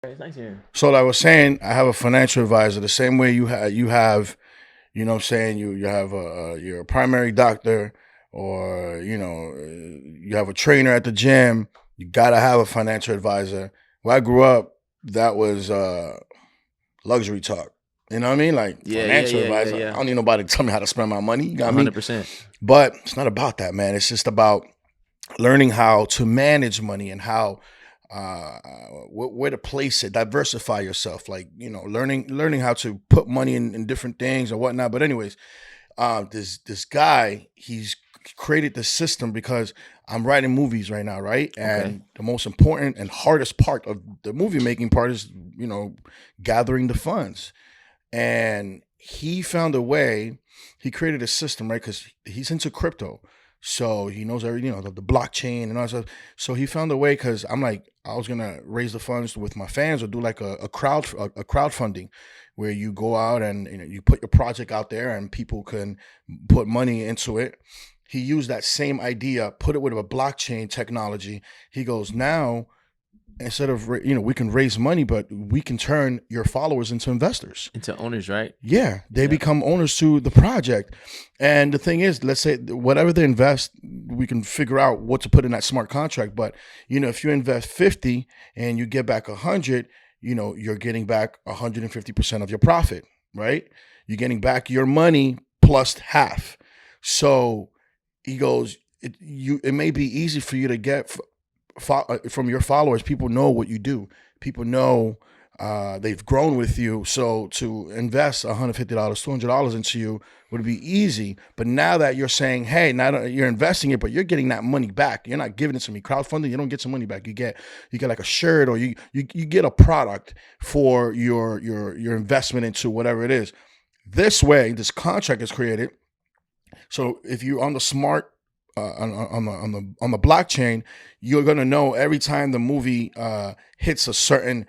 It's nice here. So like I was saying, I have a financial advisor the same way you have, you know what I'm saying, you have your primary doctor, or you have a trainer at the gym. You got to have a financial advisor. Where I grew up, that was luxury talk. You know what I mean? Like Yeah, yeah, financial yeah, yeah, advisor. I yeah. don't need nobody to tell me how to spend my money. You got me? 100%. But it's not about that, man. It's just about learning how to manage money and how where to place it, diversify yourself, like learning how to put money in different things or whatnot. But anyways, this guy, he's created this system because I'm writing movies right now, right? Okay. And the most important and hardest part of the movie making part is gathering the funds. And he found a way. He created a system, right? Because he's into crypto, so he knows every the blockchain and all that stuff. So he found a way. Because I'm like, I was gonna raise the funds with my fans or do like a crowdfunding, where you go out and you put your project out there and people can put money into it. He used that same idea, put it with a blockchain technology. He goes, now instead of we can raise money, but we can turn your followers into investors. Into owners, right? Yeah, they Yeah. become owners to the project. And the thing is, let's say whatever they invest, we can figure out what to put in that smart contract. But if you invest 50 and you get back 100, you're getting back 150% of your profit, right? You're getting back your money plus half. So he goes, it may be easy for you to get from your followers. People know what you do. People know they've grown with you. So to invest $150, $200 into you would be easy. But now that you're saying, hey, now you're investing it, but you're getting that money back. You're not giving it to me. Crowdfunding, you don't get some money back. You get like a shirt, or you get a product for your investment into whatever it is. This way, this contract is created. So if you're on the smart on the blockchain, you're gonna know every time the movie hits a certain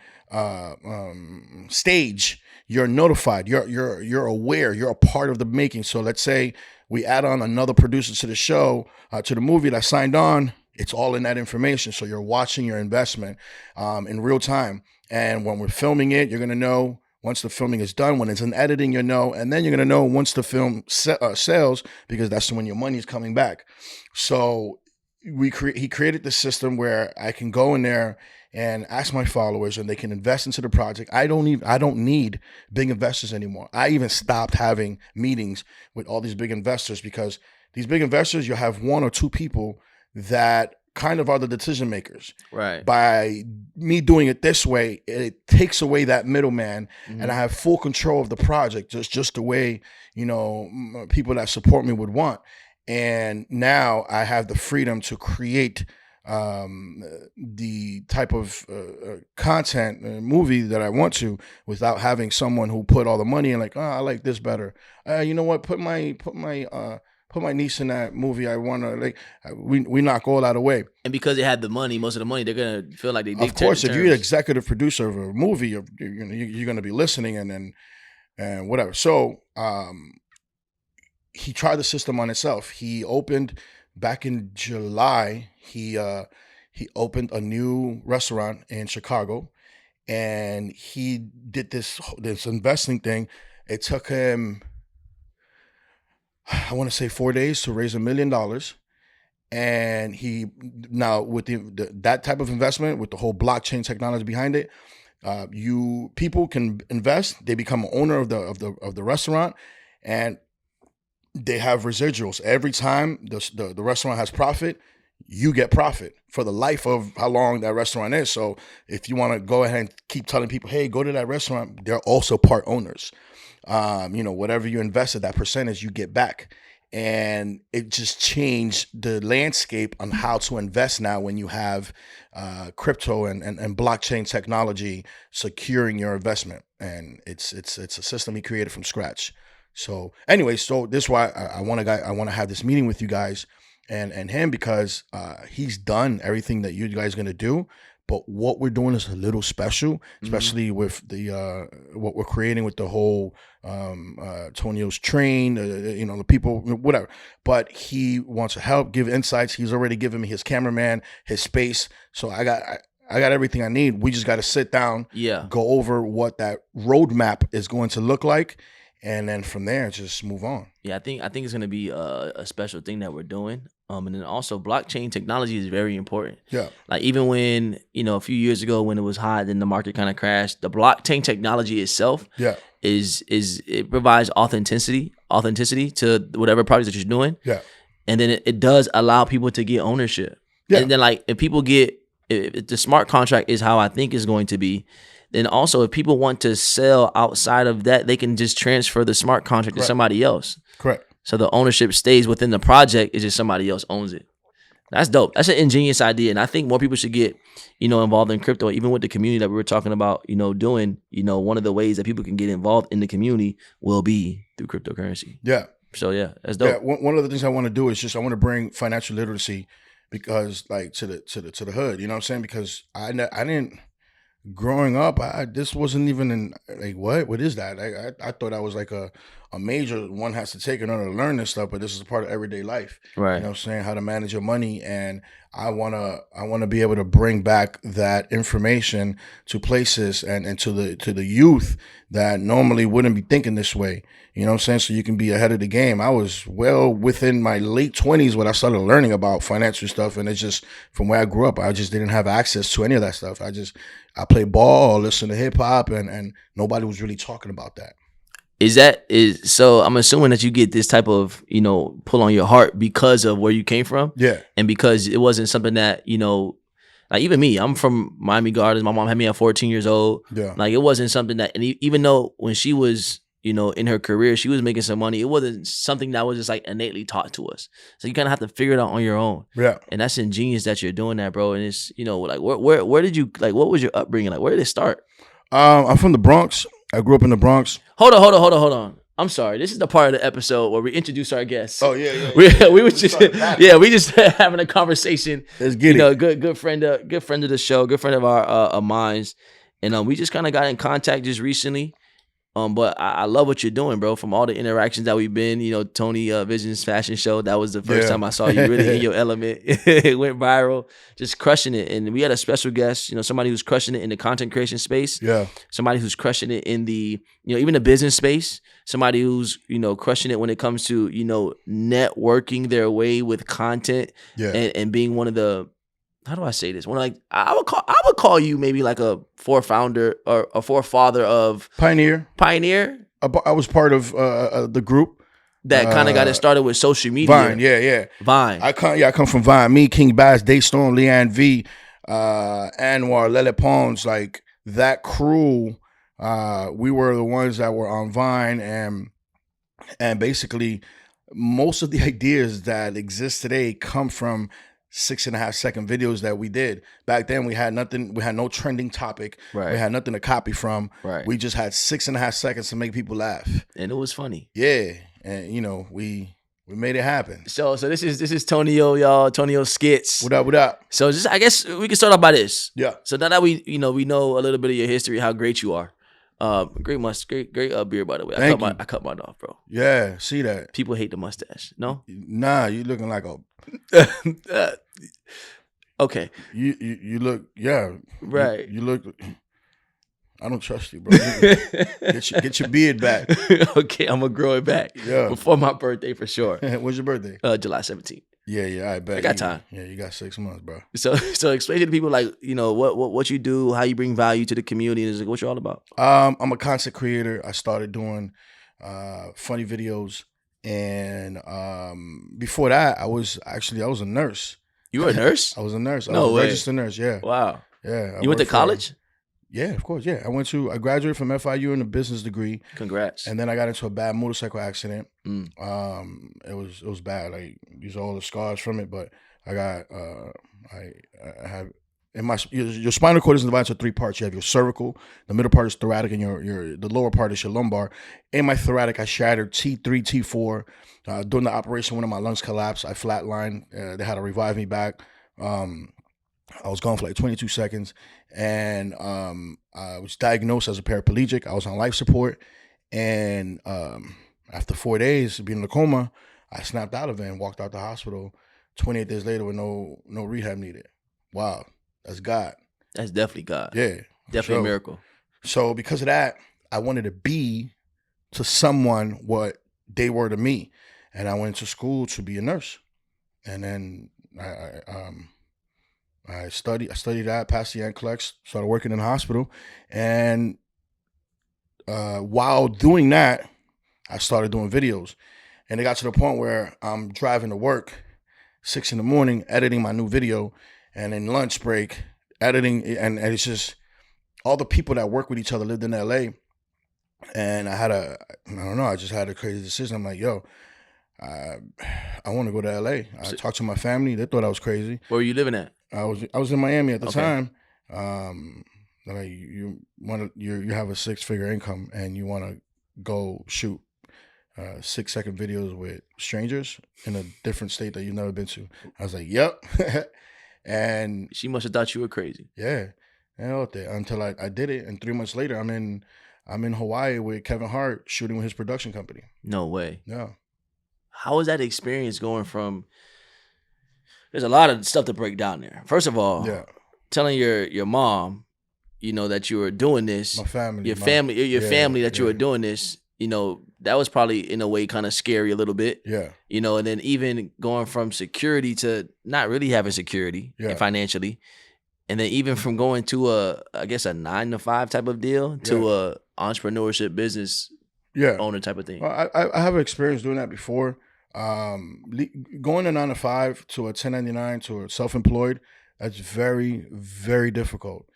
stage. You're notified. You're aware. You're a part of the making. So let's say we add on another producer to the show, to the movie that signed on. It's all in that information. So you're watching your investment in real time. And when we're filming it, you're gonna know once the filming is done. When it's in editing, and then you're gonna know once the film sells, because that's when your money is coming back. So he created the system where I can go in there and ask my followers, and they can invest into the project. I don't need big investors anymore. I even stopped having meetings with all these big investors, because these big investors, you have one or two people that kind of are the decision makers. Right. By me doing it this way, it takes away that middleman, and I Hmm. have full control of the project, just the way people that support me would want. And now I have the freedom to create the type of content movie that I want to, without having someone who put all the money in, like, oh, I like this better. You know what? Put my niece in that movie. I want to, like, we knock all that away. And because they had the money, most of the money, they're gonna feel like they Of dictate the course, if you're the terms. executive producer of a movie, you're going to be listening, and whatever. So he tried the system on himself. He opened back in July. He opened a new restaurant in Chicago, and he did this investing thing. It took him, I want to say, 4 days to raise $1 million. And he now, with that type of investment, with the whole blockchain technology behind it, you people can invest. They become an owner of the restaurant, and they have residuals every time the restaurant has profit. You get profit for the life of how long that restaurant is. So if you want to go ahead and keep telling people, hey, go to that restaurant, they're also part owners. Whatever you invested, that percentage you get back. And it just changed the landscape on how to invest now, when you have crypto and blockchain technology securing your investment. And it's a system he created from scratch. So anyway, so this is why I want to have this meeting with you guys and him, because he's done everything that you guys are gonna do. But what we're doing is a little special, Hmm. especially with the what we're creating with the whole Tonio's train, the people, whatever. But he wants to help, give insights. He's already given me his cameraman, his space. So I got everything I need. We just got to sit down, Yeah. go over what that roadmap is going to look like, and then from there, just move on. Yeah, I think it's gonna be a special thing that we're doing. And then also blockchain technology is very important. Yeah. Like even when, a few years ago when it was hot, then the market kind of crashed. The blockchain technology itself Yeah. is it provides authenticity to whatever project that you're doing. Yeah. And then it does allow people to get ownership. Yeah. And then like if the smart contract is how I think is going to be, then also if people want to sell outside of that, they can just transfer the smart contract to somebody else. Correct. So the ownership stays within the project. It's just somebody else owns it. That's dope. That's an ingenious idea. And I think more people should get, involved in crypto, even with the community that we were talking about, doing, one of the ways that people can get involved in the community will be through cryptocurrency. Yeah. So yeah, that's dope. Yeah. One of the things I want to do is I want to bring financial literacy because like to the hood, you know what I'm saying? Because I didn't, growing up, this wasn't even in like what is that? I thought I was like a major one has to take in order to learn this stuff, but this is a part of everyday life. Right. You know what I'm saying? How to manage your money, and I wanna be able to bring back that information to places and to the youth that normally wouldn't be thinking this way. You know what I'm saying? So you can be ahead of the game. I was well within my late 20s when I started learning about financial stuff, and it's just from where I grew up, I just didn't have access to any of that stuff. I played ball, listened to hip hop, and nobody was really talking about that. So I'm assuming that you get this type of, pull on your heart because of where you came from. Yeah. And because it wasn't something that, like even me, I'm from Miami Gardens. My mom had me at 14 years old. Yeah. Like it wasn't something that, and even though when she was, in her career, she was making some money, it wasn't something that was just like innately taught to us. So you kind of have to figure it out on your own. Yeah. And that's ingenious that you're doing that, bro. And it's, like where did you, like, what was your upbringing? Like, where did it start? I'm from the Bronx. I grew up in the Bronx. Hold on. I'm sorry. This is the part of the episode where we introduce our guests. Oh yeah. We was just we just having a conversation. Let's get it. Good friend of the show, good friend of our minds, and we just kind of got in contact just recently. But I love what you're doing, bro. From all the interactions that we've been, Tony Vision's fashion show. That was the first time I saw you really in your element. It went viral, just crushing it. And we had a special guest, somebody who's crushing it in the content creation space. Yeah. Somebody who's crushing it in the, even the business space. Somebody who's, crushing it when it comes to, networking their way with content. Yeah. And being one of the, how do I say this? I would call you maybe like a forefounder or a forefather of Pioneer. I was part of the group that kind of got it started with social media. Vine, yeah. Vine. I come from Vine. Me, King Bass, Daystorm, Leanne V, Anwar, Lele Pons, like that crew. We were the ones that were on Vine, and basically most of the ideas that exist today come from 6.5 second videos that we did. Back then we had nothing, we had no trending topic. Right. We had nothing to copy from. Right. We just had 6.5 seconds to make people laugh. And it was funny. Yeah. And we made it happen. So this is Tonio, y'all. Tonio Skits. What up? So I guess we can start off by this. Yeah. So now that we know a little bit of your history, how great you are. Great beard, by the way. I cut mine off, bro. Yeah, see that. People hate the mustache. No? Nah, you looking like a okay. You look, yeah. Right. You look, I don't trust you, bro. Get your beard back. Okay, I'm gonna grow it back. Yeah. Before my birthday for sure. When's your birthday? July 17th. Yeah, I bet. I got time. Yeah, you got 6 months, bro. So explain to the people, like, what you do, how you bring value to the community, and what you're all about. I'm a content creator. I started doing funny videos, and before that, I was a nurse. You were a nurse? I was a nurse. I No was a way. registered nurse. Yeah. Wow. Yeah. You went to college? Yeah, of course. Yeah, I graduated from FIU in a business degree. Congrats. And then I got into a bad motorcycle accident. Mm. It was bad. Like, these are all the scars from it. But I got I have in your spinal cord is divided into 3 parts. You have your cervical, the middle part is thoracic, and the lower part is your lumbar. In my thoracic, I shattered T3, T4. During the operation, one of my lungs collapsed. I flatlined. They had to revive me back. I was gone for like 22 seconds, and I was diagnosed as a paraplegic. I was on life support, and after 4 days of being in a coma, I snapped out of it and walked out the hospital 28 days later with no rehab needed. Wow, that's God. That's definitely God. Yeah, for Definitely a sure. miracle. So because of that, I wanted to be to someone what they were to me, and I went to school to be a nurse, and then I studied that, passed the NCLEX, started working in the hospital, and while doing that, I started doing videos, and it got to the point where I'm driving to work 6 in the morning, editing my new video, and in lunch break, editing, and it's just all the people that work with each other lived in LA. And I don't know, I just had a crazy decision. I'm like, yo, I, I want to go to LA. I So, talked to my family. They thought I was crazy. where were you living at? I was in Miami at the Okay. time. Like you have a 6-figure income and you want to go shoot 6-second videos with strangers in a different state that you've never been to. I was like, yep. And She must have thought you were crazy. yeah, out there until I did it, and 3 months later, I'm in Hawaii with Kevin Hart shooting with his production company. No way. Yeah, How was that experience going from? There's a lot of stuff to break down there. First of all, yeah. telling your mom, that you were doing this, My family, your family that you were yeah. doing this, that was probably in a way kind of scary a little bit. Yeah, And then even going from security to not really having security Yeah. financially, and then even from going to a 9-to-5 type of deal to a entrepreneurship business yeah. owner type of thing. Well, I have experience doing that before. Going to 9 to 5 to a 1099 to a self-employed, that's very, very difficult.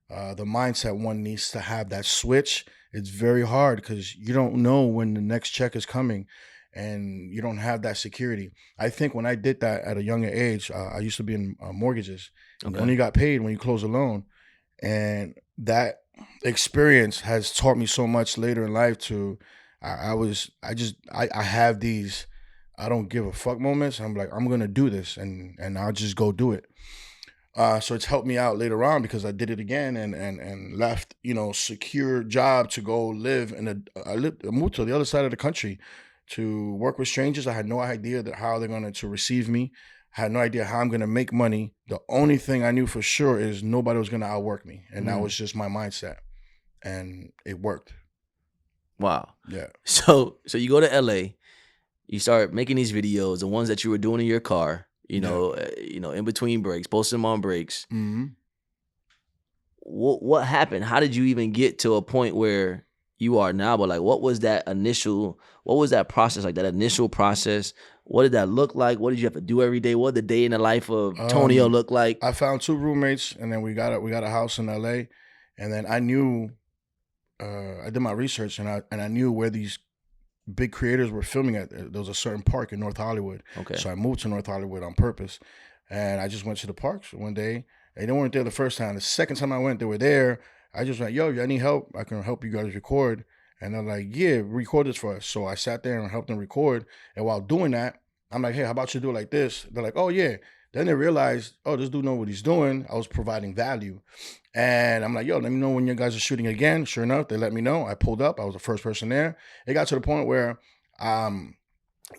The mindset one needs to have that switch. It's very hard because you don't know when the next check is coming, and you don't have that security. I think when I did that at a younger age, I used to be in mortgages. And Okay. when you got paid when you close a loan, and that experience has taught me so much later in life. I have these I don't give a fuck moments. I'm like, I'm gonna do this, and I'll just go do it. So it's helped me out later on because I did it again and left, secure job to go live I moved to the other side of the country to work with strangers. I had no idea how they're going to receive me. I had no idea how I'm going to make money. The only thing I knew for sure is nobody was going to outwork me. And that was just my mindset. And it worked. Wow. Yeah. So you go to LA, you start making these videos, the ones that you were doing in your car, in between breaks, posting them on breaks. Mm-hmm. What happened? How did you even get to a point where you are now? But like, what was that process like? That initial process. What did that look like? What did you have to do every day? What did the day in the life of Tonio look like? I found 2 roommates, and then we got a house in LA, and then I knew. I did my research, and I knew where these big creators were filming at. There was a certain park in North Hollywood. Okay. So I moved to North Hollywood on purpose, and I just went to the parks one day. They weren't there the first time. The second time I went, they were there. I just went, yo, you need help? I can help you guys record. And they're like, yeah, record this for us. So I sat there and helped them record. And while doing that, I'm like, hey, how about you do it like this? They're like, oh, yeah. Then they realized, oh, this dude know what he's doing. I was providing value. And I'm like, yo, let me know when you guys are shooting again. Sure enough, they let me know. I pulled up. I was the first person there. It got to the point where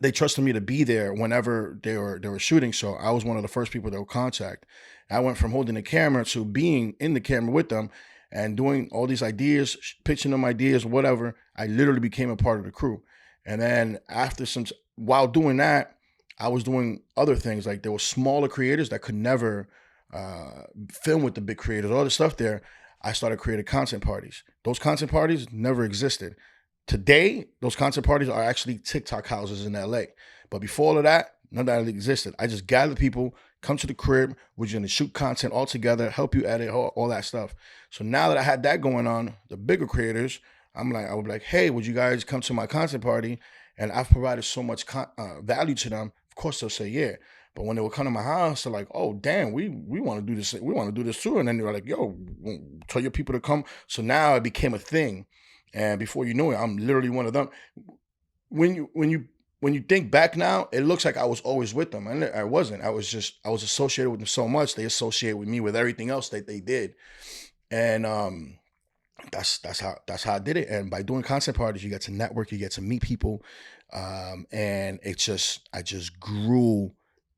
they trusted me to be there whenever they were shooting. So I was one of the first people they would contact. I went from holding the camera to being in the camera with them and doing all these ideas, pitching them ideas, whatever. I literally became a part of the crew. And then while doing that, I was doing other things. Like there were smaller creators that could never film with the big creators, all the stuff there. I started creating content parties. Those content parties never existed. Today, those content parties are actually TikTok houses in LA. But before all of that, none of that existed. I just gathered people, come to the crib, we're going to shoot content all together, help you edit, all that stuff. So now that I had that going on, the bigger creators, I would be like, hey, would you guys come to my content party? And I've provided so much value to them. Of course, they'll say yeah. But when they would come to my house, they're like, oh, damn, we want to do this. We want to do this too. And then they were like, yo, tell your people to come. So now it became a thing. And before you know it, I'm literally one of them. When you think back now, it looks like I was always with them. And I wasn't. I was associated with them so much. They associated with me with everything else that they did. And that's how I did it. And by doing content parties, you get to network, you get to meet people. And I just grew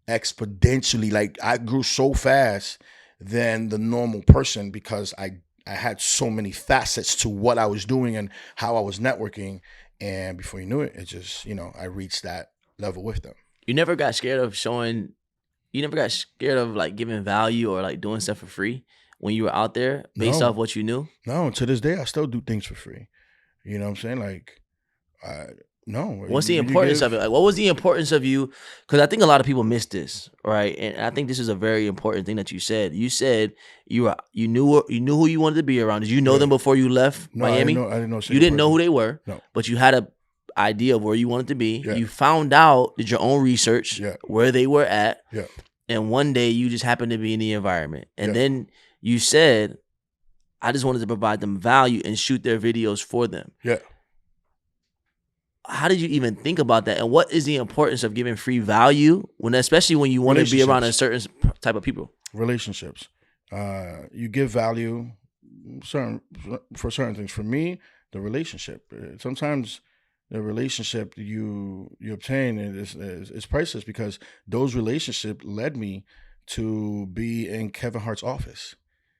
exponentially. Like I grew so fast than the normal person because I had so many facets to what I was doing and how I was networking. And before you knew it, it just, I reached that level with them. You never got scared of showing. You never got scared of like giving value or like doing stuff for free when you were out there based No. off what you knew. No, to this day, I still do things for free. You know what I'm saying? Like, no. What's the importance of it? Like, what was the importance of you? Because I think a lot of people miss this, right? And I think this is a very important thing that you said. You said you knew who you wanted to be around. Did you know them before you left Miami? I didn't know. You didn't know who they were, No. but you had a idea of where you wanted to be. Yeah. You found out, did your own research, where they were at, and one day you just happened to be in the environment. And then you said, I just wanted to provide them value and shoot their videos for them. Yeah. How did you even think about that? And what is the importance of giving free value especially when you want to be around a certain type of people? Relationships. You give value for certain things. For me, the relationship. Sometimes the relationship you obtain is priceless because those relationships led me to be in Kevin Hart's office.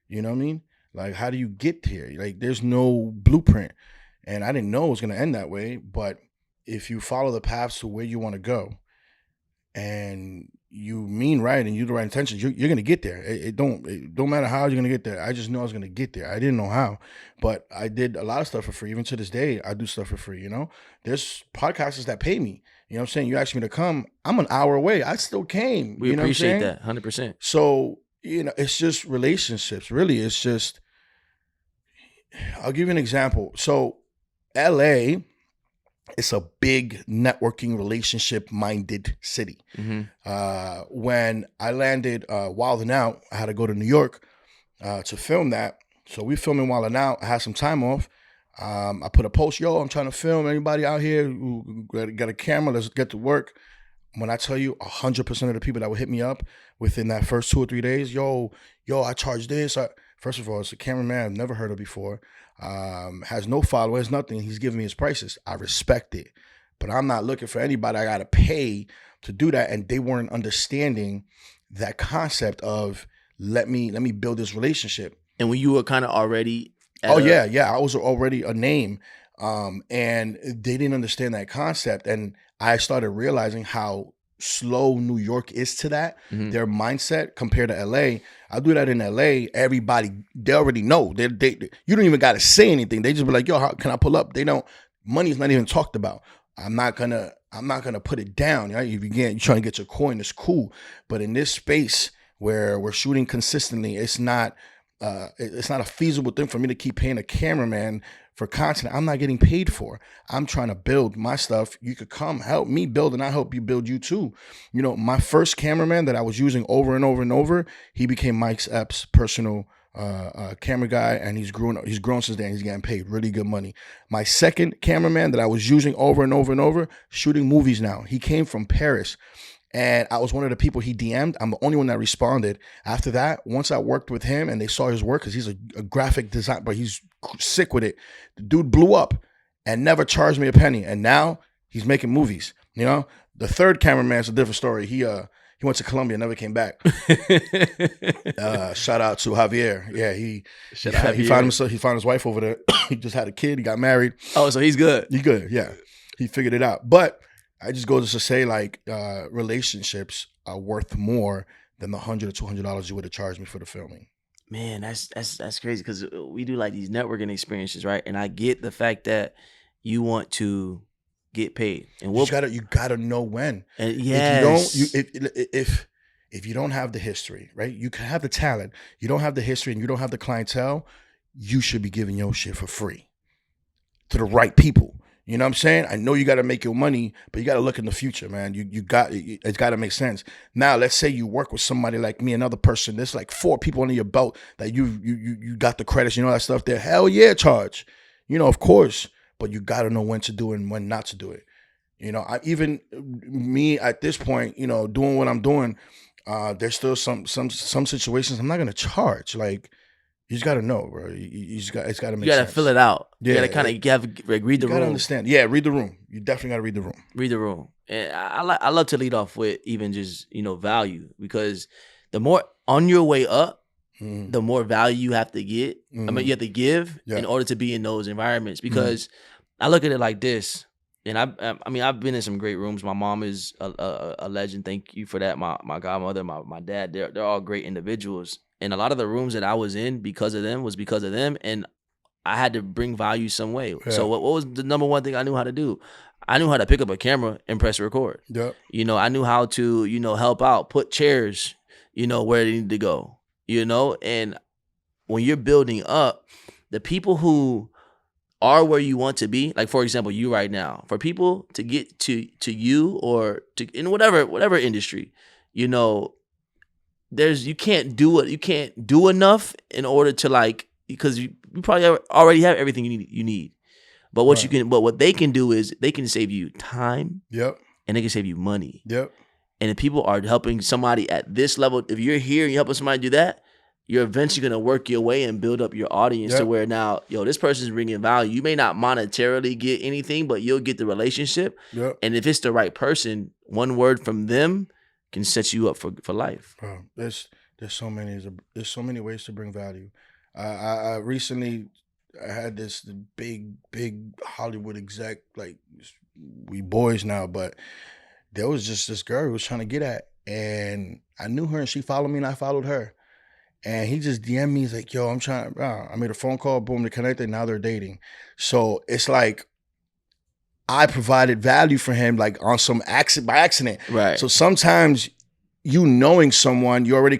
You know what I mean? Like, how do you get here? Like, there's no blueprint. And I didn't know it was going to end that way. But if you follow the paths to where you want to go and you mean right and you do the right intentions, you're going to get there. It don't matter how you're going to get there. I just knew I was going to get there. I didn't know how, but I did a lot of stuff for free. Even to this day, I do stuff for free. There's podcasters that pay me. You know what I'm saying? You asked me to come. I'm an hour away. I still came. We appreciate that 100%. So, it's just relationships. Really, it's just, I'll give you an example. So LA, it's a big networking, relationship-minded city. Mm-hmm. When I landed Wild 'N Out, I had to go to New York to film that. So we filming Wild 'N Out. I had some time off. I put a post, yo, I'm trying to film. Anybody out here who got a camera, let's get to work. When I tell you 100% of the people that would hit me up within that first 2 or 3 days, yo, I charge this. First of all, it's a cameraman I've never heard of before. Has no followers, nothing. He's giving me his prices. I respect it. But I'm not looking for anybody I got to pay to do that. And they weren't understanding that concept of let me build this relationship. And when you were kind of already... I was already a name. And they didn't understand that concept. And I started realizing how slow New York is to that, their mindset compared to LA. I do that in LA. Everybody, they already know. They you don't even got to say anything. They just be like, yo, how can I pull up? They don't, money's not even talked about. I'm not gonna put it down. Right? If you're trying to get your coin, it's cool. But in this space where we're shooting consistently, it's not a feasible thing for me to keep paying a cameraman for content I'm not getting paid for. I'm trying to build my stuff. You could come help me build and I help you build you too. My first cameraman that I was using over and over and over, he became Mike's Epps' personal camera guy, and he's grown since then. He's getting paid really good money. My second cameraman that I was using over and over and over, shooting movies now. He came from Paris. And I was one of the people he DM'd. I'm the only one that responded. After that, once I worked with him and they saw his work, because he's a graphic designer, but he's sick with it. The dude blew up and never charged me a penny. And now he's making movies. The third cameraman's a different story. He went to Colombia, never came back. Shout out to Javier. Yeah, he found his wife over there. He just had a kid. He got married. Oh, so he's good. He's good. Yeah, he figured it out. But I just go to say, like, relationships are worth more than the $100 or $200 you would have charged me for the filming. Man, that's crazy because we do like these networking experiences, right? And I get the fact that you want to get paid, and you gotta know when. And yes, if you don't have the history, right? You can have the talent. You don't have the history, and you don't have the clientele. You should be giving your shit for free to the right people. You know what I'm saying? I know you got to make your money, but you got to look in the future, man. It's got to make sense. Now, let's say you work with somebody like me, another person. There's like 4 people under your belt that you got the credits, that stuff there. Hell yeah, charge. Of course, but you got to know when to do it and when not to do it. Me at this point, doing what I'm doing, there's still some situations I'm not going to charge. Like, you just got to know, bro. It's got to make sense. You got to fill it out. Yeah, you got to kind of read the room. You got to understand. Yeah, read the room. You definitely got to read the room. Read the room. And I love to lead off with even just, value, because the more on your way up, the more value you have to get. I mean, you have to give in order to be in those environments. Because I look at it like this, and I mean, I've been in some great rooms. My mom is a legend. Thank you for that. My godmother, my dad, they're all great individuals. And a lot of the rooms that I was in because of them, and I had to bring value some way. Yeah. So what was the number one thing I knew how to do? I knew how to pick up a camera and press record. Yep. You know, I knew how to, help out, put chairs, where they need to go, and when you're building up, the people who are where you want to be, like for example, you right now, for people to get to you or to in whatever industry, you can't do enough in order to because you probably already have everything you need. But what they can do is they can save you time. Yep. And they can save you money. Yep. And if people are helping somebody at this level, if you're here and you're helping somebody do that, you're eventually going to work your way and build up your audience to where now, this person's bringing value. You may not monetarily get anything, but you'll get the relationship. Yep. And if it's the right person, one word from them can set you up for life. Bro, there's so many ways to bring value. I recently had this big Hollywood exec, like we boys now, but there was just this girl who was trying to get at, and I knew her and she followed me and I followed her. And he just DM'd me. He's like, yo, I made a phone call, boom, they connected, now they're dating. So it's like I provided value for him like on some by accident. Right. So sometimes you knowing someone, you already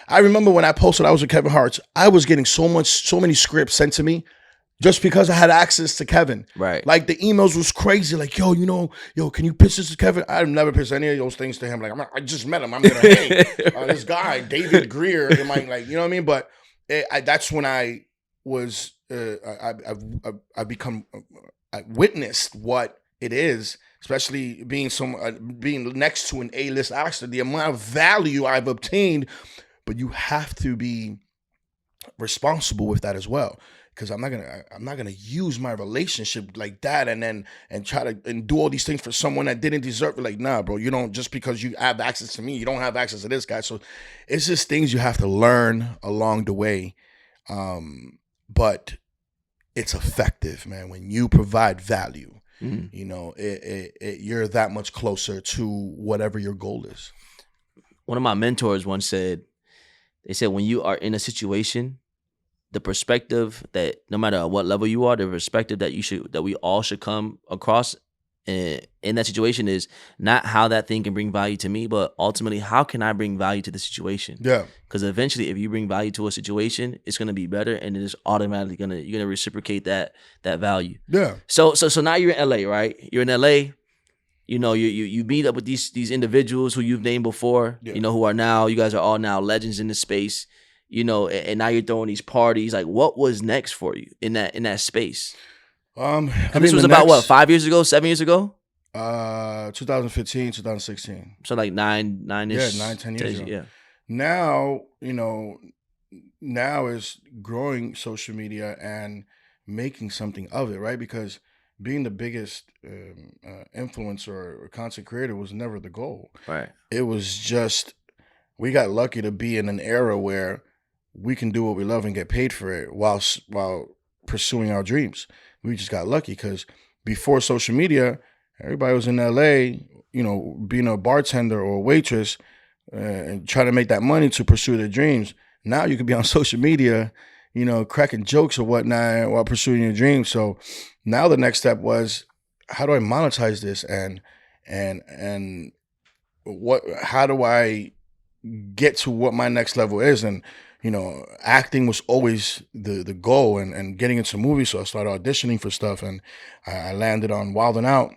I remember when I posted I was with Kevin Hart, I was getting so many scripts sent to me just because I had access to Kevin. Right. Like the emails was crazy. Like, yo, can you pitch this to Kevin? I've never pitched any of those things to him. Like, I just met him. I'm gonna hang. This guy, David Greer, you know what I mean? But that's when I was, I've become, I witnessed what it is, especially being being next to an A-list actor, the amount of value I've obtained. But you have to be responsible with that as well. Because I'm not gonna use my relationship like that and try to do all these things for someone that didn't deserve it. Like, nah, bro, you don't, just because you have access to me, you don't have access to this guy. So it's just things you have to learn along the way. But it's effective, man. When you provide value, you're that much closer to whatever your goal is. One of my mentors once said, they said, when you are in a situation, the perspective that no matter what level you are, the perspective that we all should come across in that situation is not how that thing can bring value to me, but ultimately how can I bring value to the situation? Yeah. Because eventually, if you bring value to a situation, it's gonna be better, and it's automatically you're gonna reciprocate that value. Yeah. So now you're in LA, right? You're in LA. You meet up with these individuals who you've named before. Yeah. You guys are all now legends in the space. And now you're throwing these parties. Like, what was next for you in that space? This was about what, 5 years ago, 7 years ago? 2015, 2016. So like nine-ish. Yeah, 10 years ago. Yeah. Now, now is growing social media and making something of it, right? Because being the biggest influencer or content creator was never the goal. Right. It was just, we got lucky to be in an era where we can do what we love and get paid for it while pursuing our dreams. We just got lucky because before social media, everybody was in LA, being a bartender or a waitress and trying to make that money to pursue their dreams. Now you could be on social media, cracking jokes or whatnot while pursuing your dreams. So now the next step was, how do I monetize this and how do I get to what my next level is? And acting was always the goal and getting into movies. So I started auditioning for stuff, and I landed on Wild 'N Out,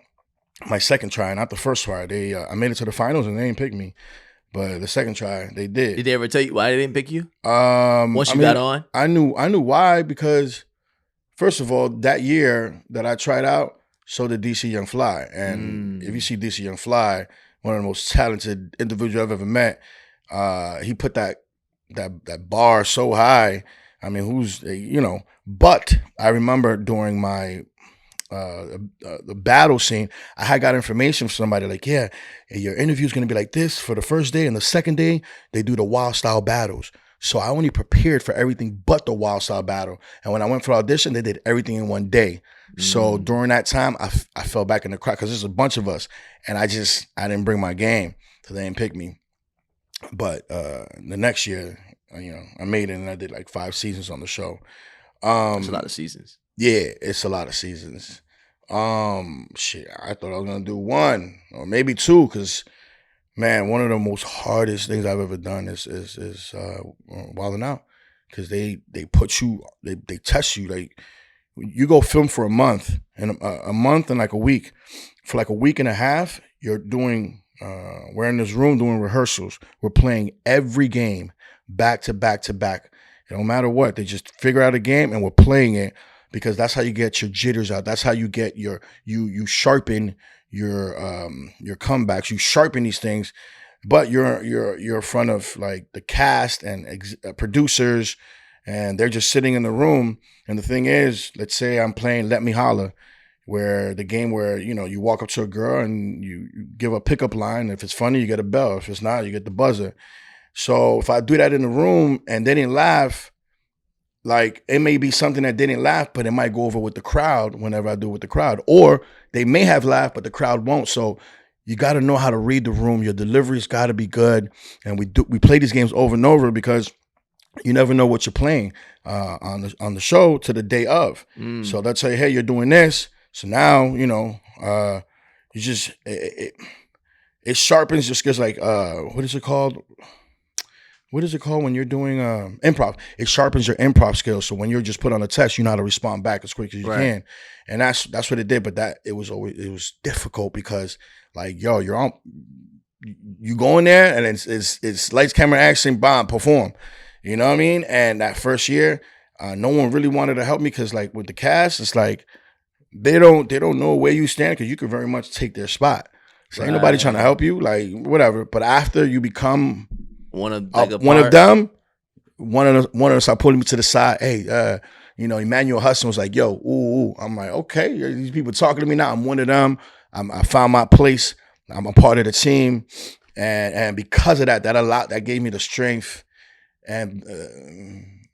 my second try, not the first try. I made it to the finals and they didn't pick me, but the second try they did. Did they ever tell you why they didn't pick you? Once you got on, I knew why, because first of all, that year that I tried out, so did DC Young Fly, and if you see DC Young Fly, one of the most talented individuals I've ever met, he put that bar so high. I mean, but I remember during my the battle scene, I had got information from somebody like, your interview is going to be like this for the first day, and the second day they do the wild style battles. So I only prepared for everything but the Wild Style battle. And when I went for audition, they did everything in one day. So during that time, I fell back in the crowd because there's a bunch of us. And I didn't bring my game, so they didn't pick me. But the next year, I made it and I did like 5 seasons on the show. That's a lot of seasons. Yeah, it's a lot of seasons. Shit, I thought I was gonna do 1 or maybe 2, because man, one of the most hardest things I've ever done is Wildin' Out, because they put you, they test you. Like, you go film for a month and like a week. For like a week and a half, you're doing. We're in this room doing rehearsals. We're playing every game back to back to back. It don't matter what. They just figure out a game and we're playing it, because that's how you get your jitters out. That's how you get you sharpen your comebacks. You sharpen these things, but you're in front of like the cast and producers, and they're just sitting in the room. And the thing is, let's say I'm playing Let Me Holla, where the game where, you walk up to a girl and you give a pickup line. If it's funny, you get a bell. If it's not, you get the buzzer. So if I do that in the room and they didn't laugh, like, it may be something that didn't laugh, but it might go over with the crowd whenever I do it with the crowd. Or they may have laughed, but the crowd won't. So you got to know how to read the room. Your delivery's got to be good. And we play these games over and over, because you never know what you're playing on the show to the day of. So they'll tell you, hey, you're doing this. So now, you just, it sharpens your skills. Like, what is it called? What is it called when you're doing improv? It sharpens your improv skills. So when you're just put on a test, you know how to respond back as quick as you can. And that's what it did. But it was difficult, because like, yo, you go in there and it's lights, camera, action, bomb, perform. You know what I mean? And that first year, no one really wanted to help me, because like with the cast, it's like they don't know where you stand, because you could very much take their spot. So ain't nobody trying to help you, like whatever. But after you become one of them, one of us are pulling me to the side. Hey, Emmanuel Hudson was like, yo, ooh. I'm like, okay, these people talking to me now. I'm one of them. I found my place. I'm a part of the team, and because of that gave me the strength and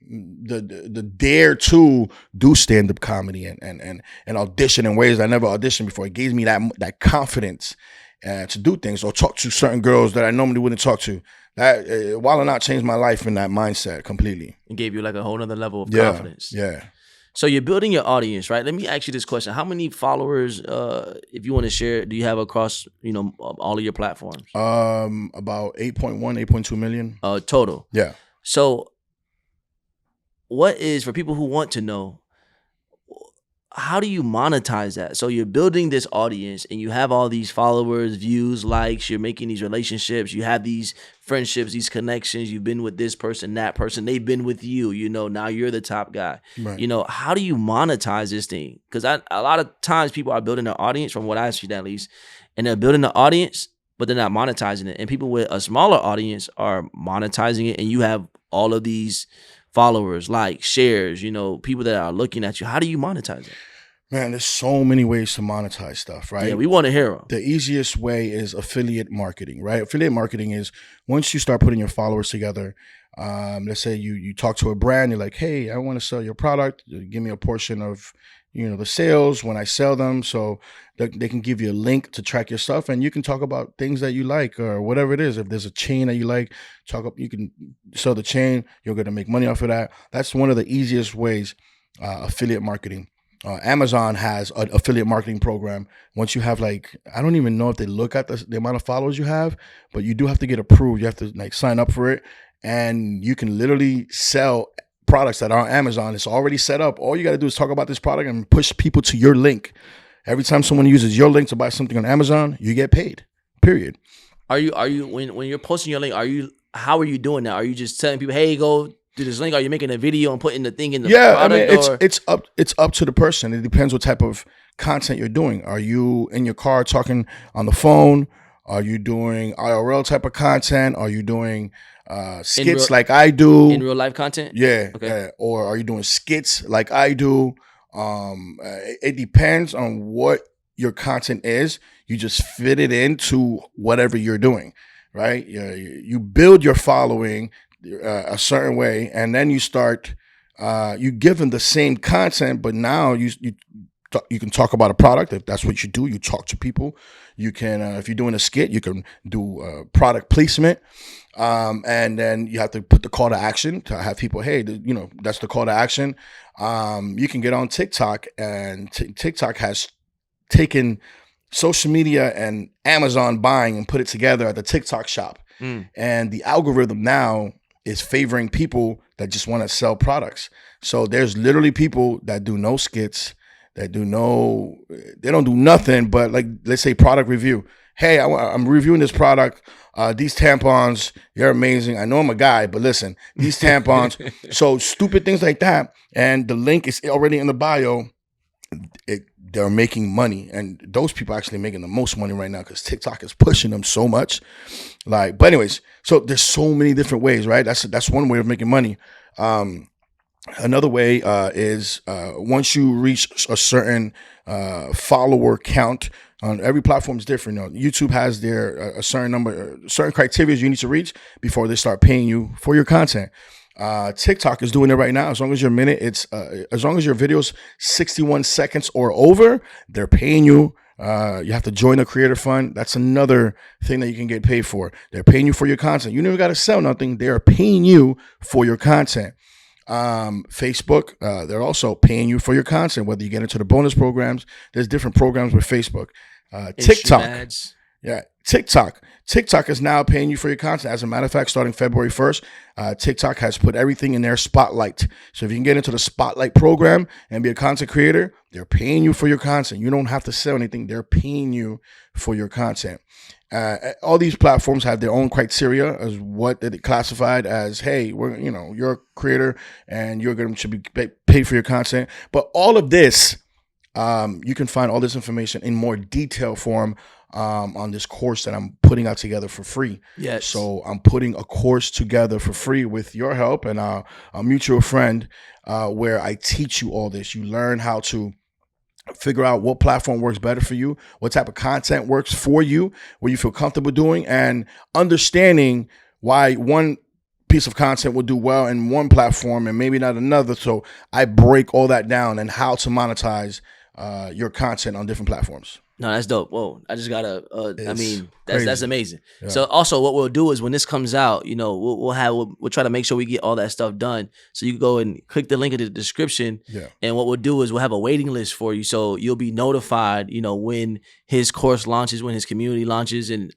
the dare to do stand-up comedy and audition in ways I never auditioned before. It gave me that confidence to do things or talk to certain girls that I normally wouldn't talk to. That Wildin' Out changed my life in that mindset completely. It gave you like a whole nother level of confidence. Yeah. So you're building your audience, right? Let me ask you this question: how many followers, if you want to share, do you have across all of your platforms? About 8.1, 8.2 million. Total. Yeah. So, what is, for people who want to know, how do you monetize that? So you're building this audience and you have all these followers, views, likes, you're making these relationships, you have these friendships, these connections, you've been with this person, that person, they've been with you, now you're the top guy. Right. How do you monetize this thing? Because a lot of times people are building their audience, from what I've seen at least, and they're building the audience, but they're not monetizing it. And people with a smaller audience are monetizing it, and you have all of these followers, like shares, people that are looking at you. How do you monetize it? Man, there's so many ways to monetize stuff, right? Yeah, we want to hear them. The easiest way is affiliate marketing, right? Affiliate marketing is once you start putting your followers together. Let's say you talk to a brand, you're like, hey, I want to sell your product. Give me a portion of the sales when I sell them, so they can give you a link to track your stuff, and you can talk about things that you like or whatever it is. If there's a chain that you like, you can sell the chain. You're going to make money off of that. That's one of the easiest ways, affiliate marketing. Amazon has an affiliate marketing program. Once you have I don't even know if they look at the amount of followers you have, but you do have to get approved. You have to sign up for it, and you can literally sell products that are on Amazon. It's already set up. All you got to do is talk about this product and push people to your link. Every time someone uses your link to buy something on Amazon, you get paid. Period. Are you when you're posting your link? How are you doing that? Are you just telling people, hey, go do this link? Are you making a video and putting the thing in the product? It's up to the person. It depends what type of content you're doing. Are you in your car talking on the phone? Are you doing IRL type of content? Are you doing skits like I do? In real life content? Yeah. Okay. Or are you doing skits like I do? It depends on what your content is. You just fit it into whatever you're doing. Right? You build your following a certain way, and then you start. You give them the same content, but now you can talk about a product if that's what you do. You talk to people. You can, if you're doing a skit, you can do product placement, and then you have to put the call to action to have people. Hey, that's the call to action. You can get on TikTok, and TikTok has taken social media and Amazon buying and put it together at the TikTok shop, and the algorithm now is favoring people that just want to sell products. So there's literally people that do no skits, they don't do nothing but, like, let's say product review. Hey, I'm reviewing this product. These tampons, they're amazing. I know I'm a guy, but listen, these tampons. So stupid things like that. And the link is already in the bio. They're making money, and those people are actually making the most money right now because TikTok is pushing them so much. But anyways, so there's so many different ways, right? That's one way of making money. Another way is once you reach a certain follower count. On every platform is different. YouTube has their a certain number, certain criteria you need to reach before they start paying you for your content. TikTok is doing it right now. As long as your as long as your video's 61 seconds or over, they're paying you. You have to join a creator fund. That's another thing that you can get paid for. They're paying you for your content. You never got to sell nothing. They're paying you for your content. Facebook, they're also paying you for your content, whether you get into the bonus programs. There's different programs with Facebook. TikTok. Yeah, TikTok is now paying you for your content. As a matter of fact, starting February 1st, TikTok has put everything in their Spotlight. So if you can get into the Spotlight program and be a content creator, they're paying you for your content. You don't have to sell anything. They're paying you for your content. All these platforms have their own criteria as what they classified as. Hey, you're a creator and should be paid for your content. But all of this, you can find all this information in more detailed form on this course that I'm putting out together for free. Yes. So I'm putting a course together for free with your help and a mutual friend, where I teach you all this. You learn how to figure out what platform works better for you, what type of content works for you, what you feel comfortable doing, and understanding why one piece of content will do well in one platform and maybe not another. So I break all that down and how to monetize your content on different platforms. No, that's dope. Whoa, I just gotta. I mean, that's amazing. Yeah. So also, what we'll do is when this comes out, we'll try to make sure we get all that stuff done. So you can go and click the link in the description. Yeah. And what we'll do is we'll have a waiting list for you, so you'll be notified. When his course launches, when his community launches, and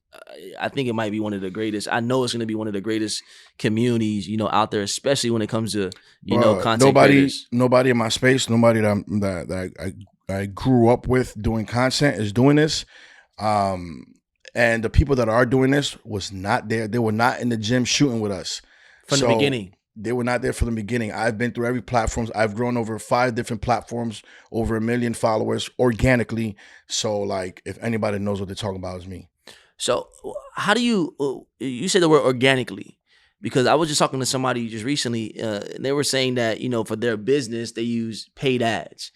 I think it might be one of the greatest. I know it's going to be one of the greatest communities, out there, especially when it comes to content creators. Nobody in my space, nobody that I grew up with doing content is doing this. And the people that are doing this was not there. They were not in the gym shooting with us. From the beginning. They were not there from the beginning. I've been through every platform. I've grown over 5 different platforms, over 1 million followers organically. So if anybody knows what they're talking about, it's me. So how do you said the word organically? Because I was just talking to somebody just recently, and they were saying that, for their business, they use paid ads.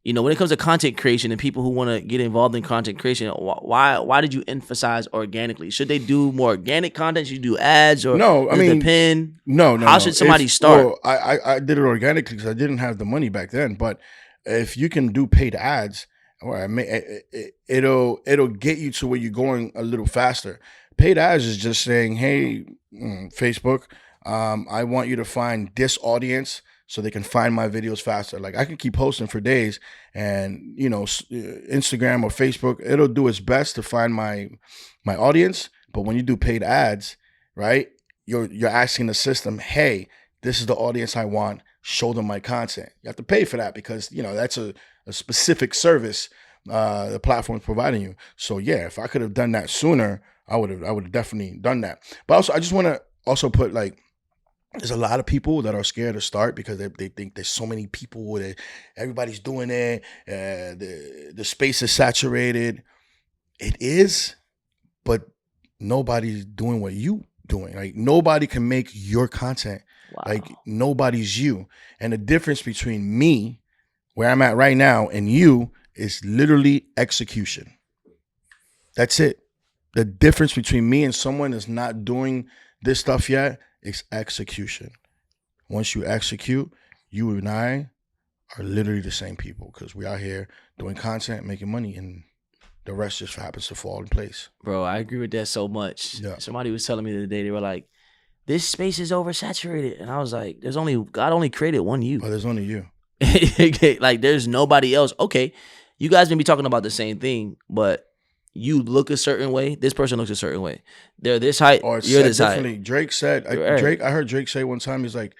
When it comes to content creation and people who want to get involved in content creation, why did you emphasize organically? Should they do more organic content? Should you do ads, or no? I mean, depend. No. How should somebody start? Well, I did it organically because I didn't have the money back then. But if you can do paid ads, it'll get you to where you're going a little faster. Paid ads is just saying, hey, Facebook, I want you to find this audience so they can find my videos faster. Like, I can keep posting for days, and Instagram or Facebook, it'll do its best to find my audience. But when you do paid ads, right, you're asking the system, hey, this is the audience I want. Show them my content. You have to pay for that because that's a specific service the platform is providing you. So yeah, if I could have done that sooner, I would have definitely done that. But also, I just want to also put, there's a lot of people that are scared to start because they think there's so many people that everybody's doing it. The space is saturated. It is, but nobody's doing what you doing. Like, nobody can make your content. Wow. Like, nobody's you. And the difference between me, where I'm at right now, and you is literally execution. That's it. The difference between me and someone that's not doing this stuff yet It's execution. Once you execute, you and I are literally the same people because we out here doing content, making money, and the rest just happens to fall in place. Bro, I agree with that so much. Yeah. Somebody was telling me the other day, they were like, this space is oversaturated. And I was like, God only created one you. But there's only you. Like, there's nobody else. Okay, you guys may be talking about the same thing, but you look a certain way. This person looks a certain way. They're this height. Or it's You're said this height. differently. Drake said, Right. I heard Drake say one time, he's like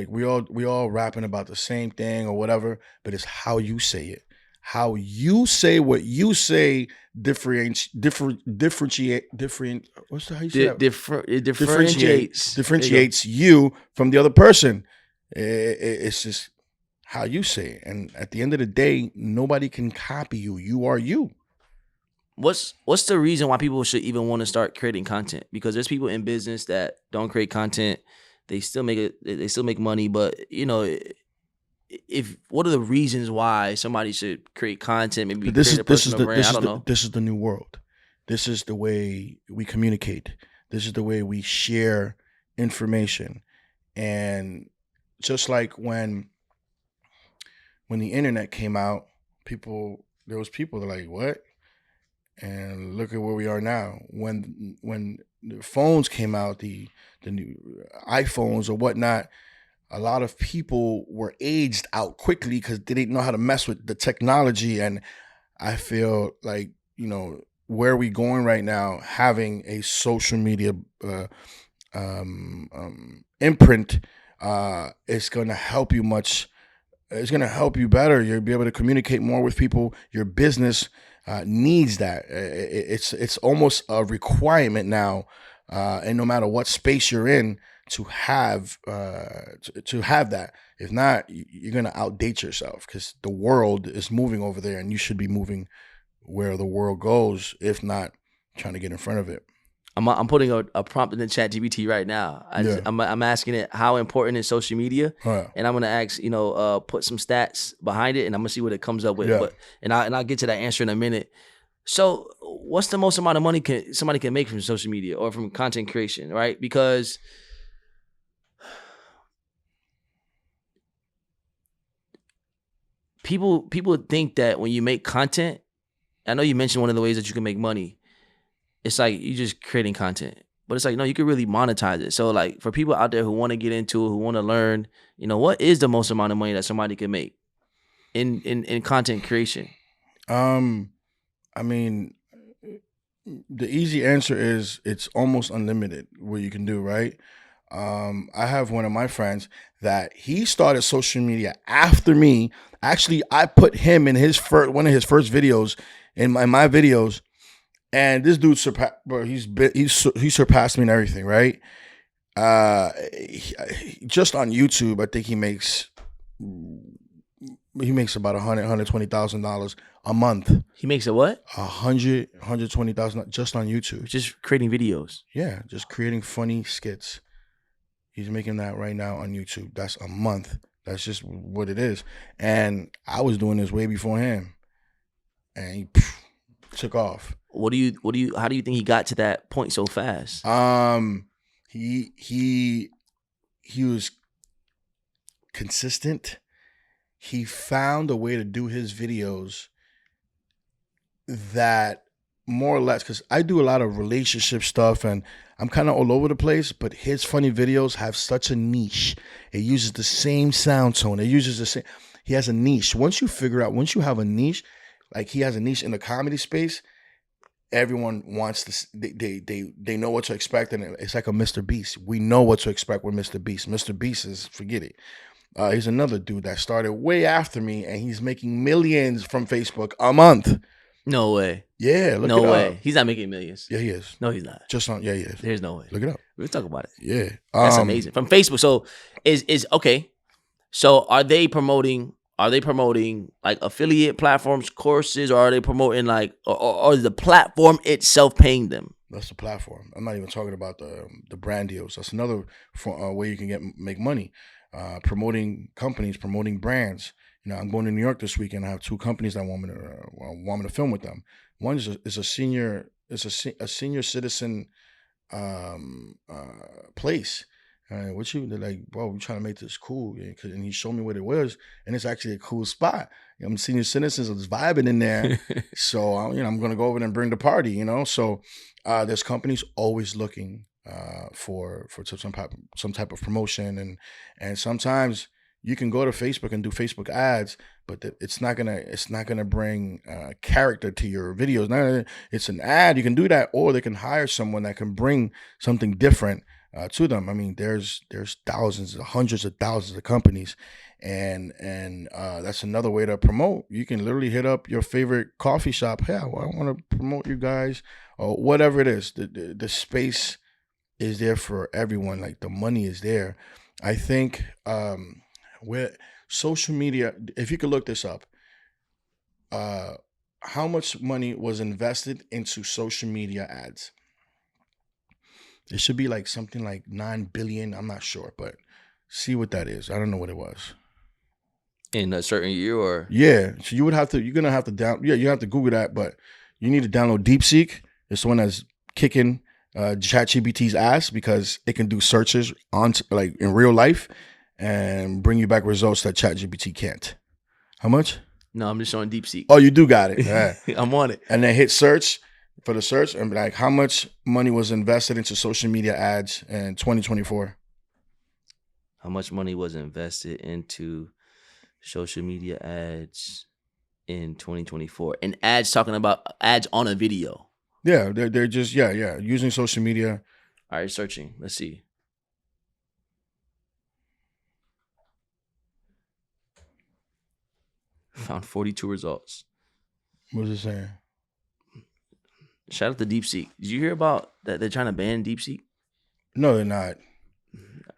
we all rapping about the same thing or whatever, but it's how you say it. How you say what you say differentiate what's the how you say that? It differentiates differentiates you from the other person. It's just how you say it. And at the end of the day, nobody can copy you. You are you. What's the reason why people should even want to start creating content? Because there's people in business that don't create content. They still make it. They still make money, but what are the reasons why somebody should create content? Maybe create a personal brand. I don't know. This is the new world. This is the way we communicate. This is the way we share information. And just like when the internet came out, there was people that are like, what? And look at where we are now. When the phones came out, the new iPhones or whatnot, a lot of people were aged out quickly because they didn't know how to mess with the technology. And I feel like, where are we going right now? Having a social media imprint is going to help you much. It's going to help you better. You'll be able to communicate more with people. Your business needs that. It's almost a requirement now, and no matter what space you're in, to have that. If not, you're gonna outdate yourself because the world is moving over there, and you should be moving where the world goes. If not, trying to get in front of it. I'm putting a prompt in the chat GPT right now. I'm asking it how important is social media, and I'm gonna ask put some stats behind it, and I'm gonna see what it comes up with. Yeah. And I'll get to that answer in a minute. So, what's the most amount of money somebody can make from social media or from content creation, right? Because people think that when you make content, I know you mentioned one of the ways that you can make money. It's like you just creating content, but it's like, no, you can really monetize it. So like for people out there who want to get into it, who want to learn, what is the most amount of money that somebody can make in content creation? I mean, the easy answer is it's almost unlimited what you can do, right? I have one of my friends that he started social media after me. Actually, I put him in one of his first videos in my videos. And this dude he surpassed me in everything, right? Just on YouTube, I think he makes about $120,000 a month. He makes a what? $120,000 just on YouTube. Just creating videos. Yeah, just creating funny skits. He's making that right now on YouTube. That's a month. That's just what it is. And I was doing this way before him, and he took off. How do you think he got to that point so fast? He was consistent. He found a way to do his videos that more or less, because I do a lot of relationship stuff and I'm kind of all over the place, but his funny videos have such a niche. It uses the same sound tone. He has a niche. Once you have a niche, like he has a niche in the comedy space, everyone wants this. They know what to expect, and it's like a Mr. Beast. We know what to expect with Mr. Beast. Mr. Beast is, forget it. He's another dude that started way after me, and he's making millions from Facebook a month. No way. Yeah, look it no up. way. He's not making millions. Yeah, he is. No, he's not. He is. There's no way. Look it up. We'll talk about it. Yeah, that's amazing from Facebook. So is okay. So are they promoting like affiliate platforms, courses, or are they promoting like, or is the platform itself paying them? That's the platform. I'm not even talking about the brand deals. That's another way you can make money. Promoting companies, promoting brands. I'm going to New York this weekend. I have two companies that want me to film with them. One is a senior citizen place. What you? They're like, bro, we trying to make this cool. Yeah, and he showed me what it was, and it's actually a cool spot. I'm senior citizens are just vibing in there, so I'm gonna go over there and bring the party. So there's companies always looking for some type of promotion, and sometimes you can go to Facebook and do Facebook ads, but it's not gonna bring character to your videos. It's an ad. You can do that, or they can hire someone that can bring something different to them. I mean, there's thousands, hundreds of thousands of companies, and that's another way to promote. You can literally hit up your favorite coffee shop. Hey, I want to promote you guys, or whatever it is. The space is there for everyone. Like, the money is there. I think with social media, if you could look this up, how much money was invested into social media ads? It should be like something like 9 billion. I'm not sure, but see what that is. I don't know what it was. In a certain year, or yeah. So you're gonna have to you have to Google that, but you need to download DeepSeek. It's the one that's kicking ChatGPT's ass, because it can do searches on like in real life and bring you back results that ChatGPT can't. How much? No, I'm just showing DeepSeek. Oh, you do got it. Yeah. I'm on it. And then hit search for the search and be like, how much money was invested into social media ads in 2024? How much money was invested into social media ads in 2024? And ads, talking about ads on a video. Yeah, they're just using social media. All right, searching. Let's see. Found 42 results. What was it saying? Shout out to DeepSeek. Did you hear about that? They're trying to ban DeepSeek? No, they're not.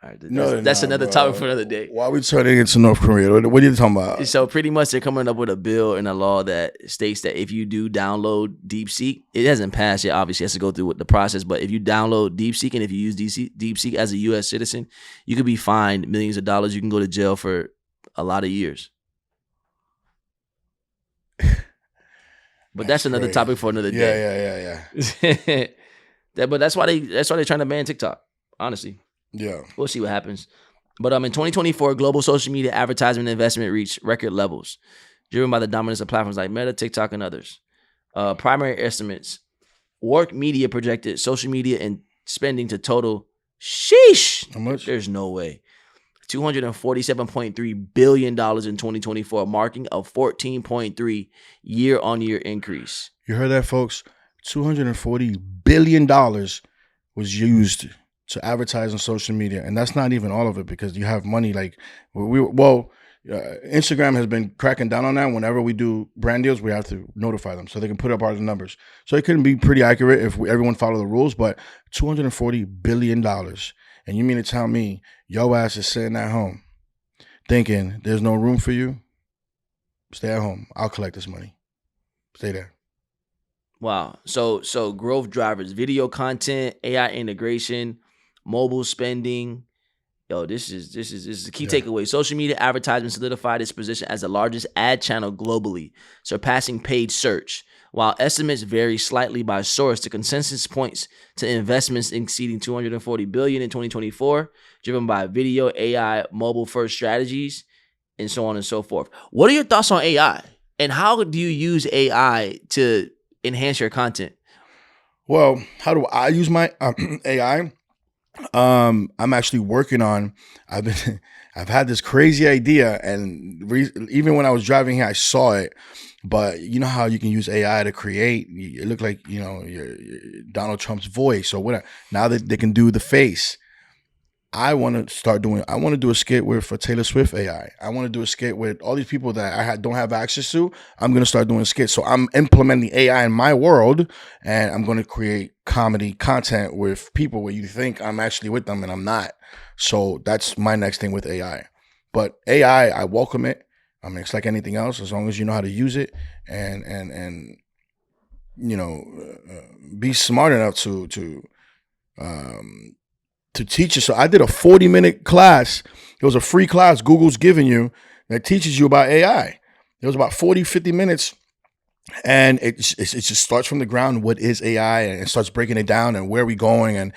All right, that's another topic for another day. Why are we turning into North Korea? What are you talking about? So pretty much they're coming up with a bill and a law that states that if you do download DeepSeek, it hasn't passed yet. Obviously, it has to go through the process. But if you download DeepSeek and if you use DeepSeek as a U.S. citizen, you could be fined millions of dollars. You can go to jail for a lot of years. But that's another topic for another day. Yeah. But that's why they're trying to ban TikTok. Honestly. Yeah. We'll see what happens. But in 2024, global social media advertisement investment reached record levels, driven by the dominance of platforms like Meta, TikTok, and others. Primary estimates: Work Media projected social media and spending to total How much? There's no way. $247.3 billion in 2024, marking a 14.3 year-on-year increase. You heard that, folks? $240 billion was used to advertise on social media, and that's not even all of it, because you have money like Instagram has been cracking down on that. Whenever we do brand deals, we have to notify them so they can put up our numbers. So it couldn't be pretty accurate if everyone followed the rules, but $240 billion. And you mean to tell me your ass is sitting at home thinking there's no room for you? Stay at home. I'll collect this money. Stay there. Wow. So growth drivers: video content, AI integration, mobile spending. Yo, this is the key takeaway. Social media advertising solidified its position as the largest ad channel globally, surpassing paid search. While estimates vary slightly by source, the consensus points to investments exceeding $240 billion in 2024, driven by video, AI, mobile-first strategies, and so on and so forth. What are your thoughts on AI? And how do you use AI to enhance your content? Well, how do I use my AI? I'm actually working on. I've had this crazy idea, and even when I was driving here, I saw it. But you know how you can use AI to create? It looked like your Donald Trump's voice or whatever. Now that they can do the face, I want to do a skit for Taylor Swift AI. I want to do a skit with all these people that I don't have access to. I'm going to start doing skits. So I'm implementing AI in my world, and I'm going to create comedy content with people where you think I'm actually with them and I'm not. So that's my next thing with AI. But AI, I welcome it. I mean, it's like anything else, as long as you know how to use it and be smart enough to teach you. So I did a 40-minute class. It was a free class Google's giving you that teaches you about AI. It was about 40, 50 minutes. And it just starts from the ground. What is AI? And it starts breaking it down and where are we going?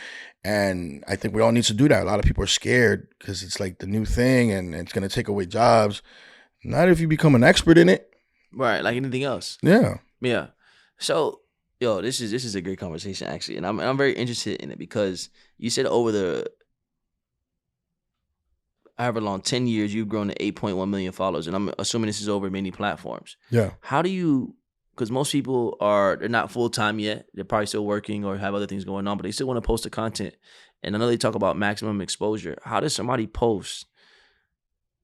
And I think we all need to do that. A lot of people are scared because it's like the new thing and it's going to take away jobs. Not if you become an expert in it. Right, like anything else. Yeah. Yeah. So, yo, this is a great conversation actually, and I'm very interested in it because you said over the however long 10 years you've grown to 8.1 million followers, and I'm assuming this is over many platforms. Yeah. How do you? Because most people they're not full time yet. They're probably still working or have other things going on, but they still want to post the content. And I know they talk about maximum exposure. How does somebody post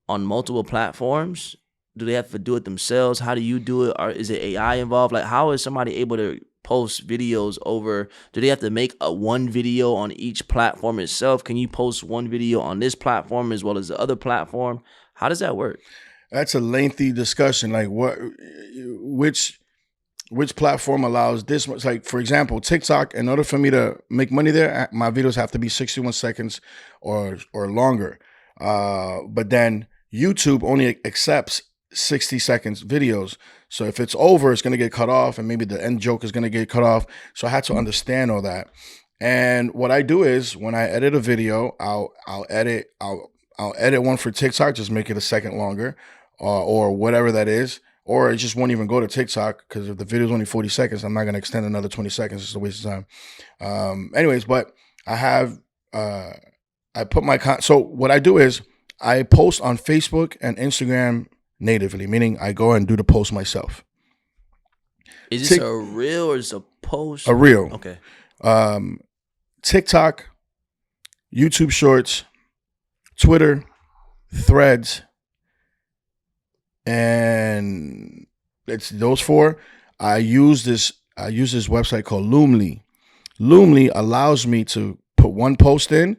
on multiple platforms? Do they have to do it themselves? How do you do it? Or is it AI involved? Like, how is somebody able to post videos over? Do they have to make one video on each platform itself? Can you post one video on this platform as well as the other platform? How does that work? That's a lengthy discussion. Like which platform allows this much? Like, for example, TikTok, in order for me to make money there, my videos have to be 61 seconds or longer. But then YouTube only accepts 60 seconds videos. So if it's over, it's going to get cut off, and maybe the end joke is going to get cut off. So I had to understand all that. And what I do is when I edit a video, I'll edit one for TikTok, just make it a second longer, or whatever that is. Or it just won't even go to TikTok because if the video is only 40 seconds, I'm not going to extend another 20 seconds. It's a waste of time. Anyways, but I have, I put my, so what I do is I post on Facebook and Instagram natively, meaning I go and do the post myself. Is this a reel or is it a post? A reel. Okay. TikTok, YouTube Shorts, Twitter, Threads, and it's those four. I use this website called Loomly. Loomly allows me to put one post in,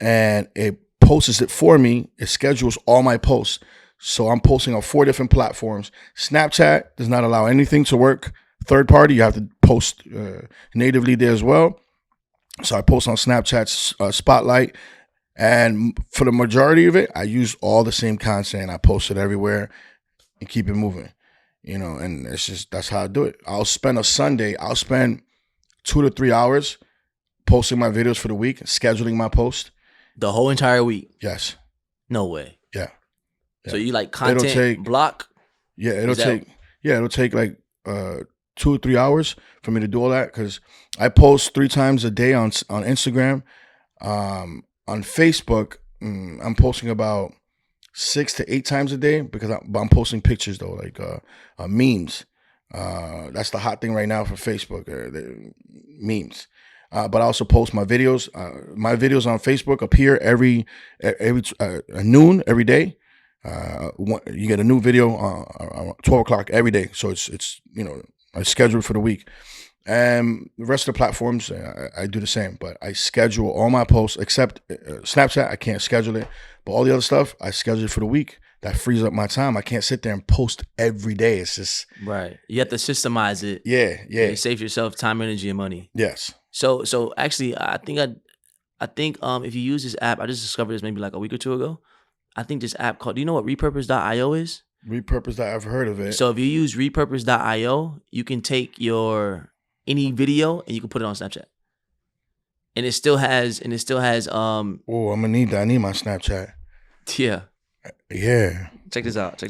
and it posts it for me. It schedules all my posts. So I'm posting on 4 different platforms. Snapchat does not allow anything to work third party. You have to post natively there as well. So I post on Snapchat's Spotlight. And for the majority of it, I use all the same content. I post it everywhere and keep it moving, and that's how I do it. I'll spend 2 to 3 hours posting my videos for the week, scheduling my post. The whole entire week? Yes. No way. Yeah. So you like content block? Yeah, it'll take like 2 or 3 hours for me to do all that because I post 3 times a day on Instagram. On Facebook, I'm posting about 6 to 8 times a day because I'm posting pictures though, like memes. That's the hot thing right now for Facebook, the memes. But I also post my videos. My videos on Facebook appear every noon every day. You get a new video 12 o'clock every day. So it's I schedule for the week. And the rest of the platforms, I do the same, but I schedule all my posts except Snapchat. I can't schedule it, but all the other stuff I schedule for the week. That frees up my time. I can't sit there and post every day. It's just right. You have to systemize it. Yeah. You save yourself time, energy, and money. Yes. So actually, I think if you use this app, I just discovered this maybe like a week or two ago. I think this app called. Do you know what repurpose.io is? Repurpose.io, I've heard of it. So if you use repurpose.io, you can take any video and you can put it on Snapchat. And it still has oh, I'm gonna need that. I need my Snapchat. Yeah. Yeah. Check this out.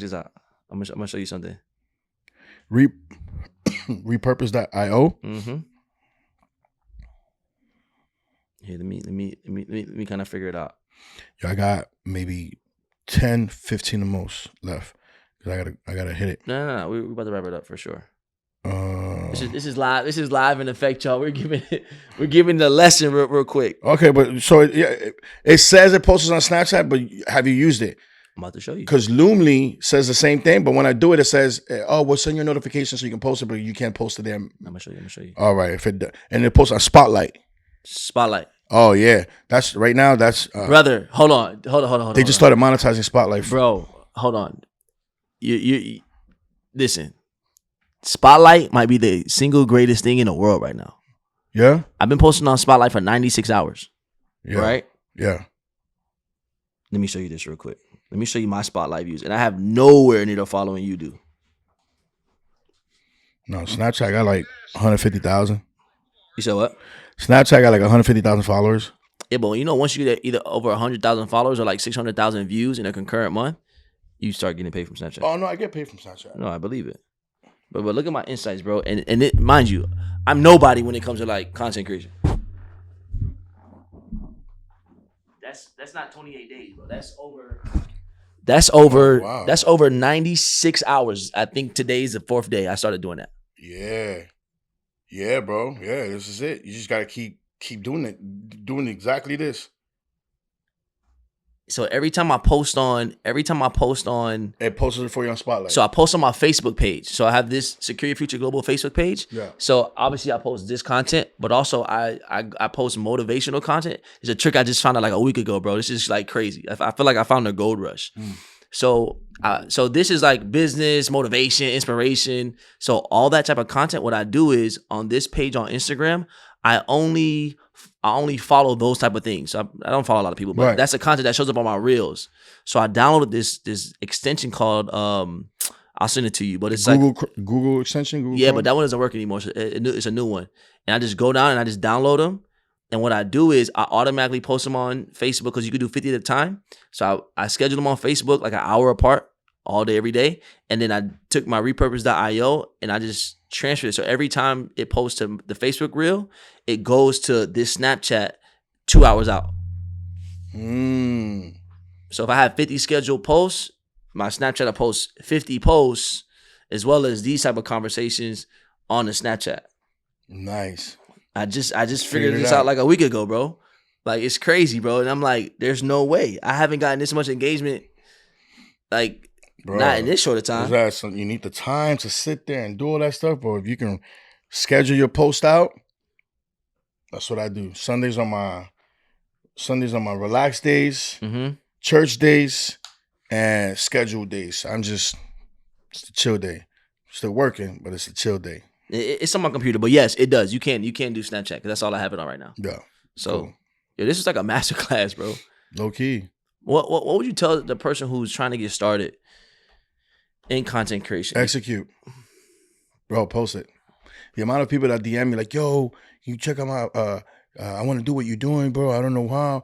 I'm gonna show you something. Repurpose.io. Mm-hmm. Here, let me kind of figure it out. Yo, I got maybe 10, 15 the most left. Cause I gotta hit it. No. We're about to wrap it up for sure. This is live. This is live in effect, y'all. We're giving the lesson real quick. Okay, but so it says it posts on Snapchat, but have you used it? I'm about to show you. Because Loomly says the same thing, but when I do it, it says, "Oh, we'll send you a notification so you can post it, but you can't post it there." I'm gonna show you. All right, and it posts on Spotlight. Oh yeah, that's right now. That's brother. Hold on. They just started monetizing Spotlight, bro. Hold on. You listen. Spotlight might be the single greatest thing in the world right now. Yeah, I've been posting on Spotlight for 96 hours. Yeah. Right? Yeah. Let me show you this real quick. Let me show you my Spotlight views, and I have nowhere near the following you do. No, Snapchat got like 150,000. You said what? Snapchat got like 150,000 followers. Yeah, but you know, once you get either over 100,000 followers or like 600,000 views in a concurrent month, you start getting paid from Snapchat. Oh no, I get paid from Snapchat. No, I believe it. But look at my insights, bro. And it, mind you, I'm nobody when it comes to like content creation. That's not 28 days, bro. Oh, wow. That's over 96 hours. I think today's the 4th day I started doing that. Yeah, bro. Yeah, this is it. You just gotta keep doing it, doing exactly this. So every time I post on, It posted it for you on Spotlight. so I post on my Facebook page. So I have this Secure Your Future Global Facebook page. Yeah. So obviously I post this content, but also I post motivational content. It's a trick I just found out like a week ago, bro. This is like crazy. I feel like I found a gold rush. So this is like business, motivation, inspiration. So all that type of content, what I do is on this page on Instagram, I only follow those type of things. So I don't follow a lot of people, but that's the content that shows up on my reels. So I downloaded this extension called I'll send it to you, but it's Google extension. Google yeah, Chrome? but that one doesn't work anymore. So it's a new one, and I just go down and I just download them. And what I do is I automatically post them on Facebook because you can do 50 at a time. So I schedule them on Facebook like an hour apart all day, every day. And then I took my repurpose.io and I just transferred it. So every time it posts to the Facebook reel, it goes to this Snapchat 2 hours out. So if I have 50 scheduled posts, my Snapchat will post 50 posts as well as these type of conversations on the Snapchat. Nice. I just figured this out like a week ago, bro. Like it's crazy, bro. And I'm like, there's no way. I haven't gotten this much engagement, like, bro, not in this short of time. You need the time to sit there and do all that stuff, bro. If you can schedule your post out, that's what I do. Sundays are my relaxed days, church days, and scheduled days. It's a chill day. Still working, but it's a chill day. It's on my computer, but yes, it does. You can't do Snapchat because that's all I have it on right now. Yeah. So, cool. Yeah, this is like a master class, bro. Low key. What would you tell the person who's trying to get started in content creation? Execute, bro. Post it. The amount of people that DM me like, "Yo, you check out my I want to do what you're doing, bro. I don't know how."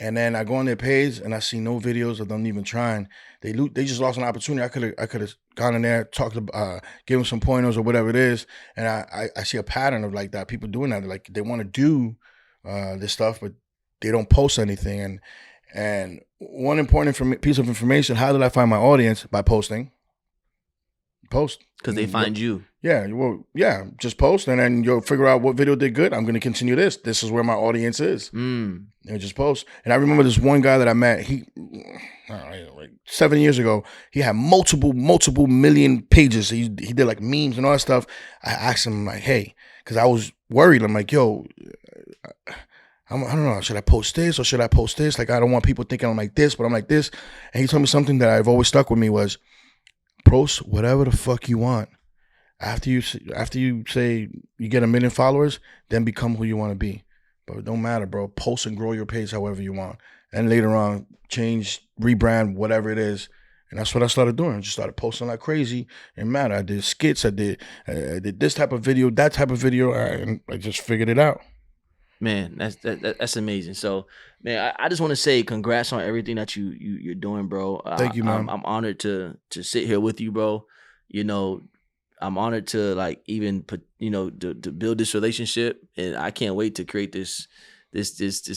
And then I go on their page and I see no videos of them even trying. They just lost an opportunity. I could have gone in there, talked about, give them some pointers or whatever it is. And I see a pattern of like that. People doing that. Like they want to do this stuff, but they don't post anything. And one important piece of information: how did I find my audience? By posting. Post. Because they find you. Yeah, well, yeah, just post and then you'll figure out what video did good. I'm going to continue this. This is where my audience is. Just post. And I remember this one guy that I met, like 7 years ago, he had multiple million pages. He did like memes and all that stuff. I asked him like, hey, because I was worried. I'm like, yo, I don't know, should I post this or should I post this? Like, I don't want people thinking I'm like this, but I'm like this. And he told me something that I've always stuck with me was, post whatever the fuck you want. After you say you get 1 million followers, then become who you want to be. But it don't matter, bro. Post and grow your page however you want. And later on, change, rebrand, whatever it is. And that's what I started doing. I just started posting like crazy. It mattered. I did skits. I did this type of video, that type of video. And I just figured it out. Man, that's amazing. So, man, I just want to say congrats on everything that you're doing, bro. Thank you, man. I'm honored to sit here with you, bro. You know, I'm honored to like even put, to build this relationship, and I can't wait to create this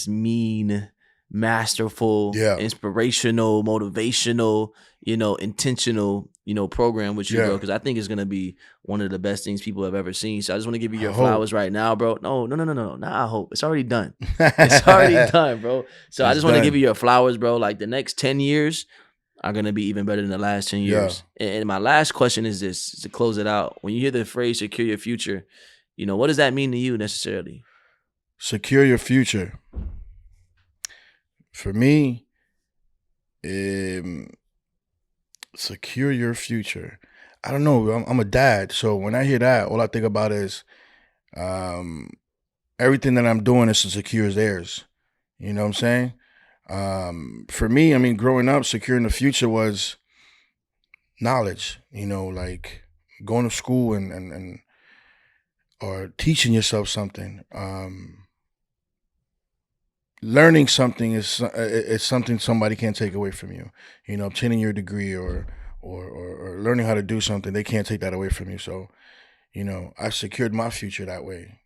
mean, masterful, inspirational, motivational, intentional, program with you, bro, because I think it's gonna be one of the best things people have ever seen. So I just want to give you your flowers right now, bro. No. Not I hope. It's already done. It's already done, bro. So I just want to give you your flowers, bro. Like the next 10 years are gonna be even better than the last 10 years. And my last question is this, to close it out. When you hear the phrase secure your future, what does that mean to you necessarily? Secure your future. For me, secure your future. I don't know. I'm a dad, so when I hear that, all I think about is everything that I'm doing is to secure theirs. You know what I'm saying? For me, I mean, growing up, securing the future was knowledge. Like going to school and or teaching yourself something. Learning something is something somebody can't take away from you. You know, obtaining your degree or learning how to do something, they can't take that away from you. So, you know, I secured my future that way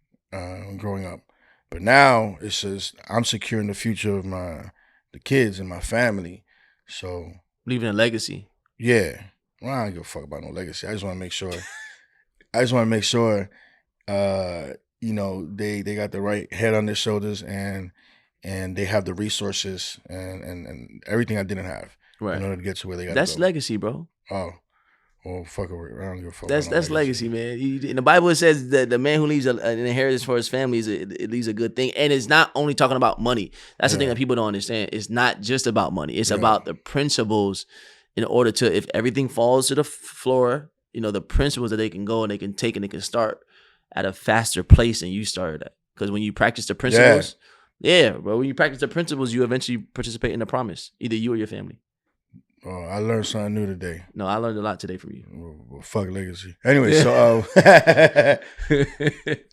growing up. But now it's just I'm securing the future of the kids and my family. So leaving a legacy. Yeah. Well, I don't give a fuck about no legacy. I just want to make sure. I just want to make sure, you know, they got the right head on their shoulders and they have the resources and everything I didn't have in order to get to where they got. That's legacy, bro. Oh, well, fuck it. I don't give a fuck. That's legacy, man. In the Bible, it says that the man who leaves an inheritance for his family it leaves a good thing, and it's not only talking about money. That's the thing that people don't understand. It's not just about money. It's about the principles. In order to, if everything falls to the floor, you know, the principles that they can go and they can take and they can start at a faster place than you started at. Because when you practice the principles, bro, when you practice the principles, you eventually participate in the promise, either you or your family. Oh, I learned something new today. No, I learned a lot today from you. Well, fuck legacy. Anyway, so yeah. But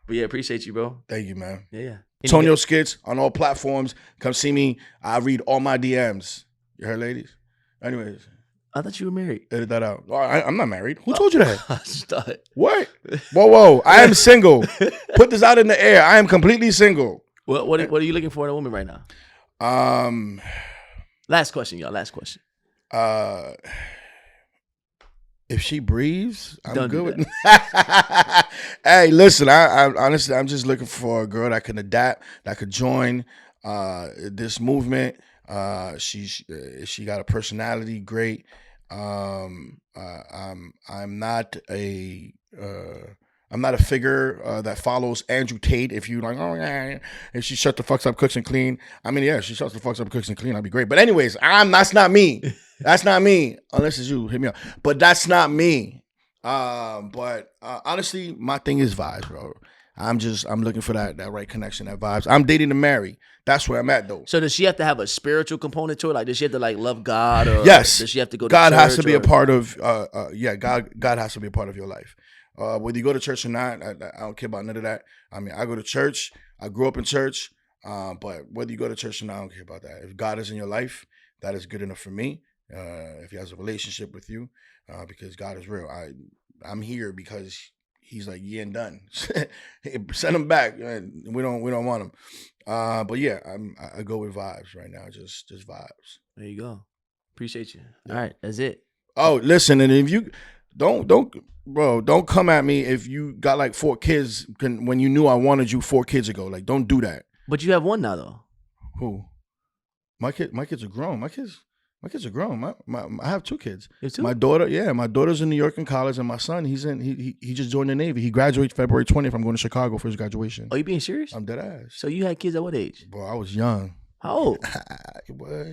yeah, appreciate you, bro. Thank you, man. Yeah. Tonio Skits on all platforms. Come see me. I read all my DMs. You heard, ladies? Anyways. I thought you were married. Edit that out. I'm not married. Who told you that? I just thought. What? Whoa. I am single. Put this out in the air. I am completely single. What are you looking for in a woman right now? Last question, y'all. Last question. If she breathes, I'm good with. Hey, listen. I honestly, I'm just looking for a girl that can adapt, that could join this movement. She got a personality, great. I'm not a figure that follows Andrew Tate. If you like, oh yeah, if she shut the fucks up, cooks and clean. I mean, yeah, she shuts the fucks up, cooks and clean. I'd be great. But anyways, that's not me. That's not me. Unless it's you, hit me up. But that's not me. But honestly, my thing is vibes, bro. I'm looking for that right connection, that vibes. I'm dating to marry. That's where I'm at, though. So does she have to have a spiritual component to it? Like, does she have to love God? Or yes. Does she have to go to God church? has to be a part of. God has to be a part of your life. Whether you go to church or not, I don't care about none of that. I mean, I go to church. I grew up in church. But whether you go to church or not, I don't care about that. If God is in your life, that is good enough for me. If he has a relationship with you, because God is real. I'm here because he's like, yeah, and done. Send him back. We don't want him. But yeah, I go with vibes right now. Just vibes. There you go. Appreciate you. All right, that's it. Oh, listen, and if you don't come at me if you got like 4 kids when you knew I wanted you 4 kids ago. Like, don't do that. But you have one now, though. Who? My kids are grown. My kids are grown. I have 2 kids. You have 2? My daughter's in New York in college, and my son, he just joined the Navy. He graduates February 20th. I'm going to Chicago for his graduation. Are you being serious? I'm dead ass. So you had kids at what age? Bro, I was young. How old? What?